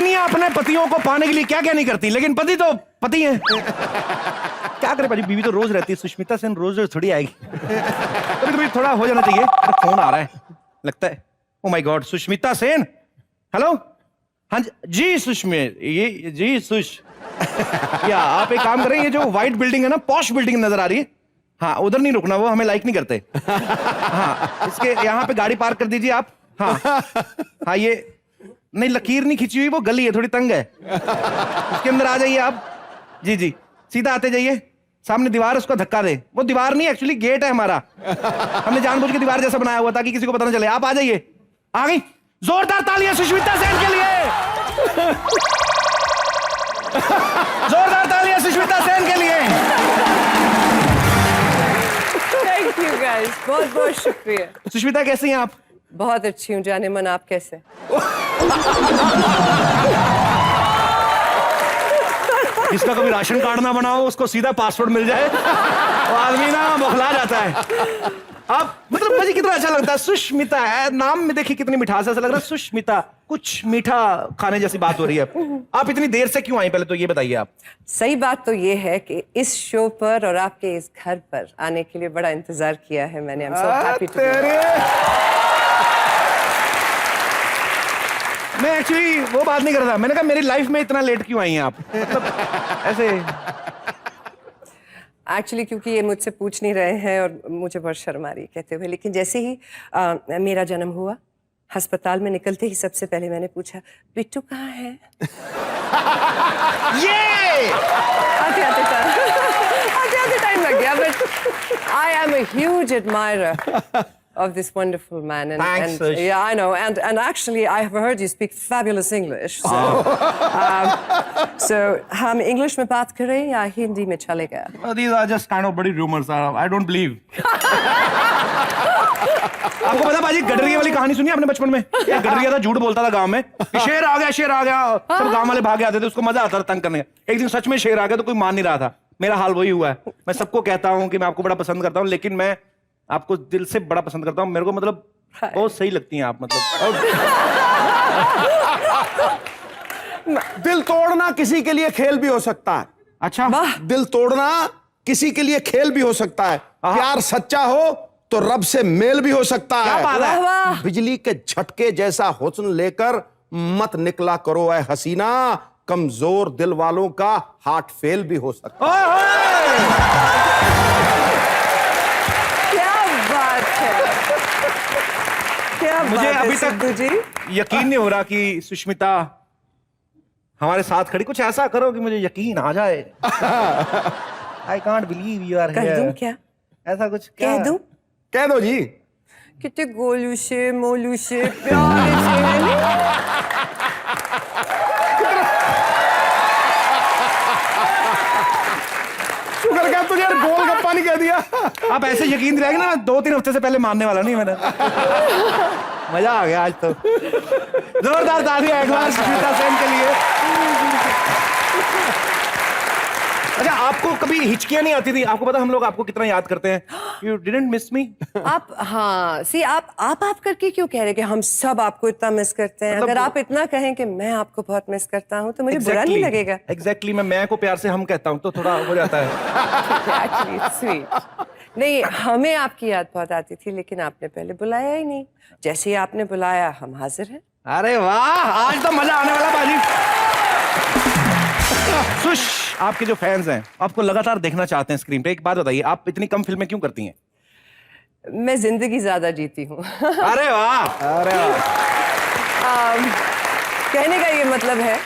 पत्नियां अपने पतियों को पाने के लिए क्या क्या नहीं करती, लेकिन पति तो पति है। क्या करे भाजी, बीवी तो रोज रहती है, सुष्मिता सेन रोज रोज थोड़ी आएगी। कभी कभी थोड़ा हो जाना चाहिए। फोन आ रहा है लगता है। Oh my God, Sushmita Sen. Hello, हाँ जी सुष्मित, ये जी सुश। या आप एक काम करें, ये जो व्हाइट बिल्डिंग है ना, पॉश बिल्डिंग नजर आ रही है, हाँ उधर नहीं रुकना, वो हमें लाइक नहीं करते। हाँ इसके यहाँ पे गाड़ी पार्क कर दीजिए आप। हाँ हाँ, ये नहीं लकीर नहीं खींची हुई, वो गली है थोड़ी तंग है, उसके अंदर आ जाइए आप। जी जी, सीधा आते जाइए, सामने दीवार है उसको धक्का दे। वो दीवार नहीं, एक्चुअली गेट है हमारा, हमने जानबूझ के दीवार जैसा बनाया हुआ ताकि किसी को पता ना चले। आप आ जाइए। आ गई, जोरदार तालियां सुष्मिता सेन के लिए। जोरदार तालियां सुष्मिता सेन के लिए। थैंक यू गाइस, बहुत बहुत शुक्रिया। सुष्मिता कैसी हैं आप? बहुत अच्छी हूँ, जाने मन आप कैसे? जिसका कभी राशन कार्ड ना बनाओ उसको सीधा पासवर्ड मिल जाए तो आदमी ना बौखला जाता है। अब मतलब मुझे कितना अच्छा लगता है, सुष्मिता है नाम में, देखिए कितनी मिठास है, ऐसा लग रहा है सुष्मिता, कुछ मीठा खाने जैसी बात हो रही है। आप इतनी देर से क्यों आई, पहले तो ये बताइए आप। सही बात तो ये है कि इस शो पर और आपके इस घर पर आने के लिए बड़ा इंतजार किया है मैंने। I'm so happy to be here. मैं एक्चुअली वो बात नहीं कर रहा था, मैंने कहा मेरी लाइफ में इतना लेट क्यों आई हैं आप, मतलब ऐसे। एक्चुअली क्योंकि ये मुझसे पूछ नहीं रहे हैं और मुझे बहुत शर्म आ रही है कहते हुए, लेकिन जैसे ही मेरा जन्म हुआ, अस्पताल में निकलते ही सबसे पहले मैंने पूछा बिट्टू कहाँ है। ये आते टाइम लग गया, but I am a huge admirer of this wonderful man, Thanks, and yeah, I know, and actually I have heard you speak fabulous English. So हम English में बात करें या हिंदी में चलेगा? These are just kind of body rumors. I don't believe. आपको पता बाजी, गडरिया वाली कहानी सुनी आपने बचपन में? गडरिया था, झूठ बोलता था गांव में, शेर आ गया शेर आ गया, सब गांव वाले भागे आते थे, उसको मजा आता था तंग करने का। एक दिन सच में शेर आ गया तो कोई मान नहीं रहा था। मेरा हाल वही हुआ है। मैं सबको कहता हूँ कि मैं आपको बड़ा पसंद करता हूँ, लेकिन मैं आपको दिल से बड़ा पसंद करता हूँ। मेरे को मतलब बहुत सही लगती हैं आप, मतलब। दिल तोड़ना किसी के लिए खेल भी हो सकता है। अच्छा, दिल तोड़ना किसी के लिए खेल भी हो सकता है। प्यार सच्चा हो तो रब से मेल भी हो सकता है। बात है? बिजली के झटके जैसा हुस्न लेकर मत निकला करो ऐ हसीना, कमजोर दिल वालों का हार्ट फेल भी हो सकता है। मुझे अभी तक यकीन नहीं हो रहा कि सुष्मिता हमारे साथ खड़ी। कुछ ऐसा करो कि मुझे यकीन आ जाए। I can't believe you are here. कह दूं क्या? ऐसा कुछ कह दूं? कह दो जी। कितने गोलू से मोलू से प्यारे से। शुक्र क्या तुझे यार गोलगप्पा नहीं कह दिया। आप ऐसे यकीन दिलाएंगे ना, 2-3 हफ्ते से पहले मानने वाला नहीं मैंने। मजा आ गया आज तो। जोरदार तालियां एक बार सुष्मिता सेन के लिए। अच्छा, आपको कभी हिचकियां नहीं आती थी? आपको पता हम लोग आपको कितना याद करते हैं। You didn't miss me? आप हाँ सी आप करके क्यों कह रहे कि हम सब आपको इतना मिस करते हैं? मतलब अगर आप इतना कहें कि मैं आपको बहुत मिस करता हूँ तो मुझे बुरा नहीं लगेगा। Exactly, मैं को प्यार से हम कहता हूँ तो थोड़ा हो जाता है। Actually, it's sweet. नहीं, हमें आपकी याद बहुत आती थी, लेकिन आपने पहले बुलाया ही नहीं। जैसे ही आपने बुलाया हम हाजिर हैं। अरे वाह, आज तो मजा आने वाला बाजी। सुश, आपके जो फैंस हैं आपको लगातार देखना चाहते हैं स्क्रीन पे। एक बात बताइए, आप इतनी कम फिल्में क्यों करती हैं? मैं जिंदगी ज्यादा जीती हूँ। अरे वाह, अरे वाह। कहने का ये मतलब है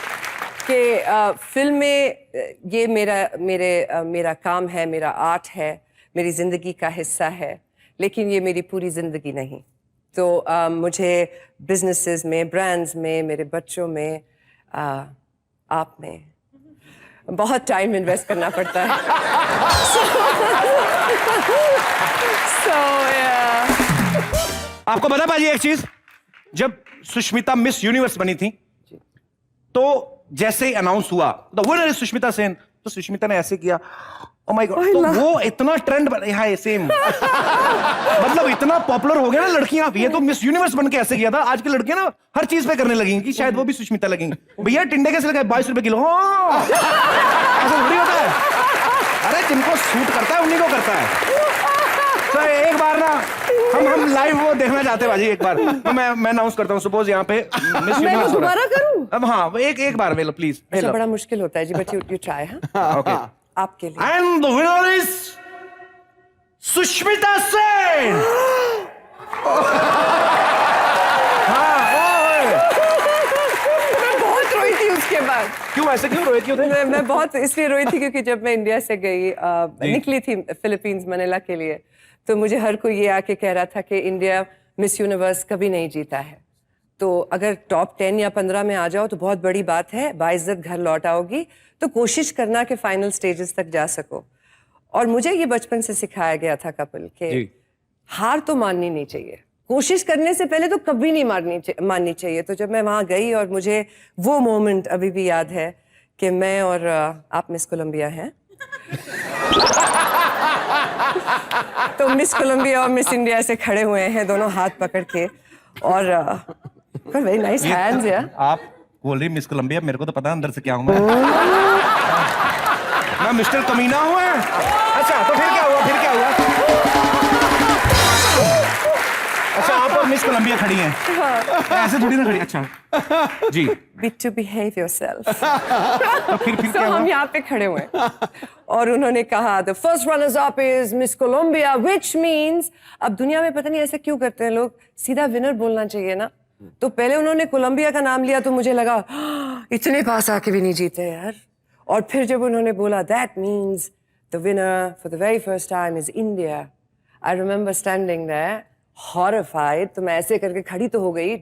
कि फिल्म में ये मेरा काम है, मेरा आर्ट है, मेरी जिंदगी का हिस्सा है, लेकिन ये मेरी पूरी जिंदगी नहीं। तो मुझे बिजनेसेस में, ब्रांड्स में, मेरे बच्चों में, आप में बहुत टाइम इन्वेस्ट करना पड़ता है। आपको पता भाजी एक चीज, जब सुष्मिता मिस यूनिवर्स बनी थी तो जैसे ही अनाउंस हुआ the winner is Sushmita Sen, तो सुष्मिता ने ऐसे किया, ओ माय गॉड, तो वो इतना ट्रेंड है सेम मतलब इतना पॉपुलर हो गया ना लड़कियां, ये तो मिस यूनिवर्स बन के ऐसे किया था। आज की लड़कियां ना हर चीज पे करने लगी कि शायद वो भी सुष्मिता लगेंगी। भैया टिंडे कैसे लगे 22 रुपए किलो, ऐसा थोड़ी होता है। अरे जिनको सूट करता है उन्हीं को करता है। तो एक बार ना हम लाइव वो देखना चाहते हैं बाजी, एक बार तो मैं अनाउंस करता हूँ। सपोज यहाँ पे मिस मैं यूनिवर्स दोबारा करूं? अब हाँ एक बार ले लो प्लीज। अच्छा, बड़ा मुश्किल होता है जी, बट यू ट्राई। हाँ, ओके, आपके लिए। And the winner is Sushmita Sen. मैं बहुत रोई थी उसके बाद। क्यों ऐसे क्यों रोए क्यों थे? मैं बहुत इसलिए रोई थी क्योंकि जब मैं इंडिया से गई, निकली थी फिलीपींस मनीला के लिए, तो मुझे हर कोई ये आके कह रहा था कि इंडिया मिस यूनिवर्स कभी नहीं जीता है, तो अगर टॉप 10 या 15 में आ जाओ तो बहुत बड़ी बात है, बाइज्जत घर लौट आओगी, तो कोशिश करना कि फाइनल स्टेजेस तक जा सको। और मुझे ये बचपन से सिखाया गया था कपिल कि हार तो माननी नहीं चाहिए, कोशिश करने से पहले तो कभी नहीं माननी चाहिए। तो जब मैं वहां गई और मुझे वो मोमेंट अभी भी याद है कि मैं और आप मिस कोलंबिया हैं तो मिस कोलंबिया और मिस इंडिया ऐसे खड़े हुए हैं दोनों हाथ पकड़ के, और वेरी नाइस हैंड्स यार। आप बोल रही मिस कोलंबिया, मेरे को तो पता है अंदर से क्या हूं मैं मिस्टर कमीना हूं। अच्छा तो फिर क्या हुआ, फिर क्या हुआ? अच्छा आप और मिस कोलंबिया खड़ी हैं, ऐसे थोड़ी ना खड़ी। अच्छा जी, Bit to behave yourself। तो फिर तो क्या हम हुआ? यहाँ पे खड़े हुए हैं और उन्होंने कहा the first runners up is Miss Colombia, which means, अब दुनिया में पता नहीं ऐसा क्यों करते हैं लोग, सीधा विनर बोलना चाहिए ना। तो पहले उन्होंने कोलंबिया का नाम लिया तो मुझे लगा इतने पास आके भी नहीं जीते यार, और फिर जब उन्होंने बोला that means the winner for the very first time is India, I remember standing there horrified। तो मैं ऐसे करके खड़ी तो हो गई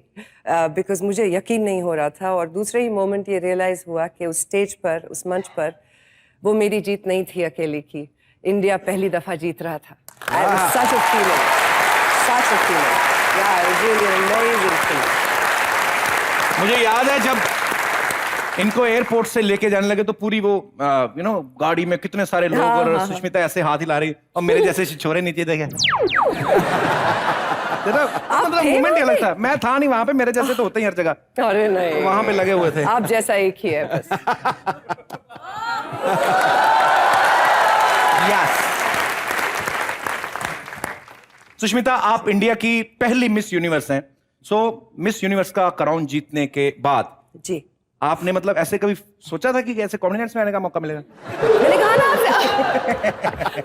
बिकॉज मुझे यकीन नहीं हो रहा था, और दूसरे ही मोमेंट ये रियलाइज हुआ कि उस स्टेज पर, उस मंच पर, वो मेरी जीत नहीं थी अकेले की, इंडिया पहली दफा जीत रहा था। such a feeling, such a feeling, yeah, it was really an amazing feeling। मुझे याद है जब इनको एयरपोर्ट से लेके जाने लगे तो पूरी वो गाड़ी में कितने सारे लोग, और सुष्मिता ऐसे हाथ हिला रही और मेरे जैसे छोरे नीचे देखे। मतलब मोमेंट ही अलग था। मैं था नहीं वहां पे, मेरे जैसे तो होते ही हर जगह। अरे नहीं, वहां पे लगे हुए थे। आप जैसा एक ही है बस। यस। सुष्मिता आप इंडिया की पहली मिस यूनिवर्स हैं। सो मिस यूनिवर्स का क्राउन जीतने के बाद जी, आपने मतलब ऐसे कभी सोचा था कि ऐसे कॉमेडी नाइट्स में आने का मौका मिलेगा? मैंने कहा ना आपसे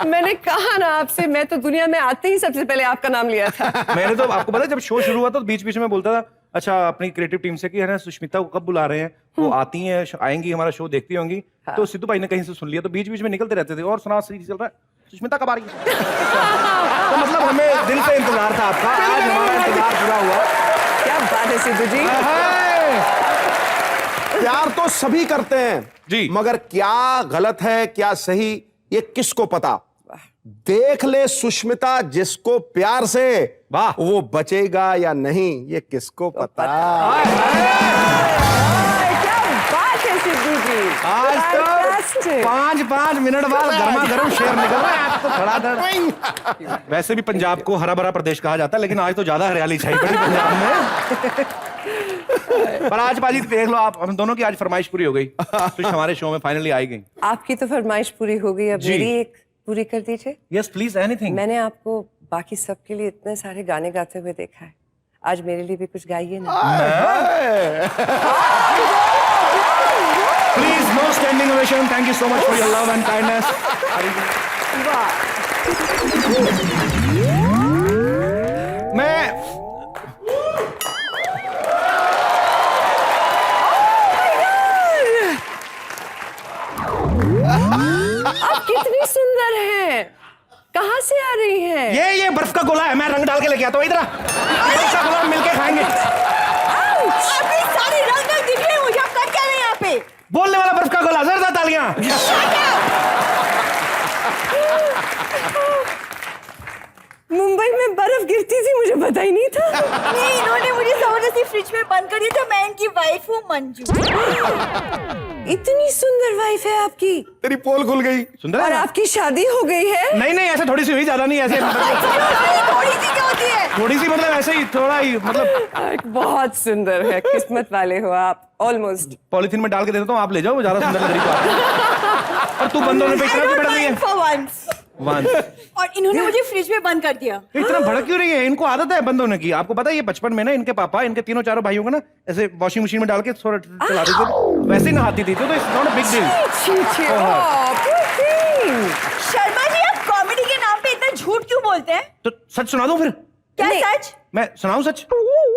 मैंने कहा ना आपसे, मैं तो दुनिया में आते ही सबसे पहले आपका नाम लिया था। मैंने तो आपको पता है जब शो शुरू हुआ तो बीच बीच में बोलता था अच्छा अपनी क्रिएटिव टीम से कि है ना सुष्मिता को कब बुला रहे हैं, वो आती हैं आएंगी हमारा शो देखती होंगी। तो सिद्धू भाई ने कहीं से सुन लिया तो बीच बीच में निकलते रहते थे और सुना सीरीज चल रहा है सुष्मिता कब आ रही है। तो मतलब हमें दिल से इंतजार था आपका, आज हमारा इंतजार पूरा हुआ। क्या बात है सिद्धू जी। प्यार तो सभी करते हैं जी, मगर क्या गलत है क्या सही ये किसको पता। देख ले सुष्मिता जिसको प्यार से, वाह, वो बचेगा या नहीं ये किसको पता। क्या बात है सिद्धू जी। आज तो Fantastic। 5 मिनट बाद गर्मा गर्म शेर निकल रहा है। आज तो धड़ाधड़। वैसे भी पंजाब को हरा भरा प्रदेश कहा जाता है, लेकिन आज तो ज्यादा हरियाली छाई पड़ी पंजाब में। पर आज बाजी देख लो आप, हम दोनों की आज फरमाइश पूरी हो गई, तो हमारे शो में फाइनली आई गई। आपकी तो फरमाइश पूरी हो गई, अब जी। मेरी एक पूरी कर दीजिए। Yes please, anything. मैंने आपको बाकी सबके लिए इतने सारे गाने गाते हुए देखा है, आज मेरे लिए भी कुछ गाइए ना। Please no standing ovation. Thank you so much for your love and kindness. मैं आप कितनी सुंदर हैं, कहाँ से आ रही हैं? ये बर्फ का गोला है, मैं रंग डाल के लेके आता हूँ। इधर ये बर्फ का गोला मिलके खाएंगे। आपकी सारी रंग दिख रही, मुझे आप कर क्या रहे हैं यहाँ पे? बोलने वाला बर्फ का गोला, जोरदार तालियां। मुंबई में बर्फ गिरती थी, मुझे पता ही नहीं था। नहीं, इन्होंने मुझे जबरदस्ती फ्रिज में बंद कर दिया था। मैं इनकी वाइफ हूँ मंजू। इतनी सुंदर वाइफ है आपकी, तेरी पोल खुल गई। सुंदर और है ना? आपकी शादी हो गई है? नहीं नहीं, ऐसे थोड़ी सी हुई, ज्यादा नहीं ऐसे थोड़ी सी क्या होती है? थोड़ी सी मतलब ऐसे ही थोड़ा ही मतलब बहुत सुंदर है, किस्मत वाले हो आप। ऑलमोस्ट पॉलिथीन में डाल के दे देता हूँ, आप ले जाओ, ज्यादा सुंदर लग रही है। और तू बंद होने पे I इतना don't क्यों भड़क रही है? mind for once. Once. और इन्होंने मुझे फ्रिज में बंद कर दिया। इतना भड़क क्यों रही है? इनको आदत है बंद होने की। आपको पता है ये बचपन में ना इनके पापा इनके तीनों चारों भाइयों को ना ऐसे वॉशिंग मशीन में डाल के थोड़ा चलाते थे, वैसे ही नहाती थी, तो it's not a big deal. Sharma ji, आप कॉमेडी के नाम पे इतना झूठ क्यों बोलते हैं? तो सच सुना दूं फिर? क्या नहीं। सच? मैं सुनाऊं सच?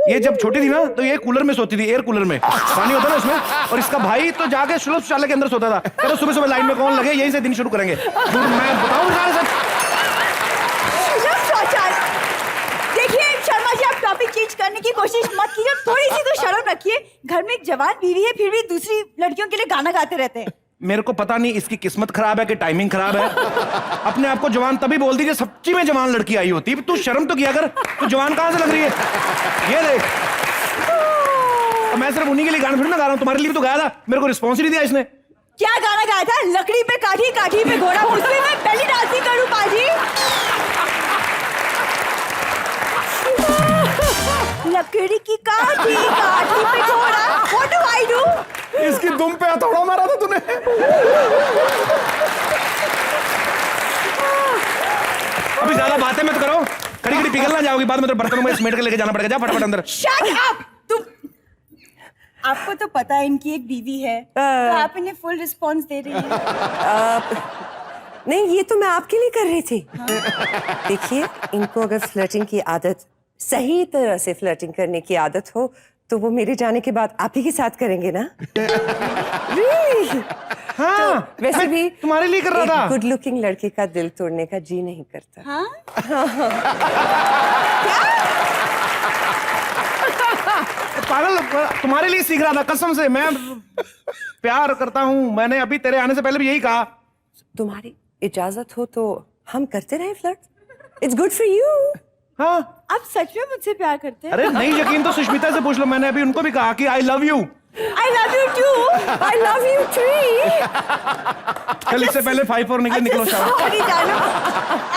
ये जब छोटी थी ना तो ये कूलर में सोती थी, एयर कूलर में पानी होता ना उसमें, और इसका भाई तो जाके श्लोक शौचालय के अंदर सोता था। चलो सुबह सुबह लाइन में कौन लगे, यहीं से दिन शुरू करेंगे। मैं बताऊं सारा सच? शौचालय। देखिए शर्मा जी, आप टॉपिक चेंज करने की कोशिश मत कीजिए, थोड़ी सी तो शर्म रखिए। घर में एक जवान बीवी है, फिर भी दूसरी लड़कियों के लिए गाना गाते रहते हैं। मेरे को पता नहीं इसकी किस्मत खराब है कि टाइमिंग खराब है। अपने आप को जवान तभी बोल दीजिए सच्ची में जवान लड़की आई होती। तू शर्म तो किया कर, तू जवान कहां से लग रही है? ये देख, मैं सिर्फ उन्हीं के लिए गाना थोड़ी ना गा रहा हूं, तुम्हारे लिए भी तो गाया था, मेरे को रिस्पॉन्स ही नहीं दिया इसने। क्या गाना गाया था? लकड़ी पे काठी, काठी पे घोड़ा, उसमें मैं पहली डांसिंग करूं पाजी। लकड़ी की काठी, काठी पे घोड़ा। What do I do? इसकी दुम पे हथौड़ा मारा था तूने। अभी ज्यादा बातें मत करो, खड़ी खड़ी पिघल ना जाओगी, बाद में तो बर्तनों में समेट के लेके जाना पड़ेगा। जा फटाफट अंदर। Shut up! तुम, आपको तो पता है इनकी एक बीवी है, तो आप इन्हें फुल रिस्पॉन्स दे रही हैं। नहीं, ये तो मैं आपके लिए कर रही थी। देखिए, इनको अगर फ्लर्टिंग की आदत, सही तरह से फ्लर्टिंग करने की आदत हो, तो वो मेरे जाने के बाद आप ही के साथ करेंगे ना? Really? हाँ, वैसे मैं भी तुम्हारे लिए कर रहा था। गुड लुकिंग लड़के का दिल तोड़ने का जी नहीं करता। हाँ? पागल, तुम्हारे लिए सीख रहा था कसम से। मैं प्यार करता हूँ, मैंने अभी तेरे आने से पहले भी यही कहा। तुम्हारी इजाजत हो तो हम करते रहे flirt. It's good for you. हाँ, आप सच में मुझसे प्यार करते हैं? अरे नहीं यकीन तो सुष्मिता से पूछ लो, मैंने अभी उनको भी कहा कि I love you. I love you too. I love you too. चल इससे पहले 5 और निकलो शाम। सॉरी जानो,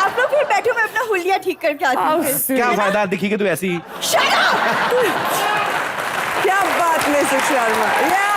आप लोग फिर बैठो, मैं अपना हुलिया ठीक करके आती हूँ फिर। क्या फायदा, दिखी तू ऐसी। Shut up! क्या बात मिसेस शर्मा। या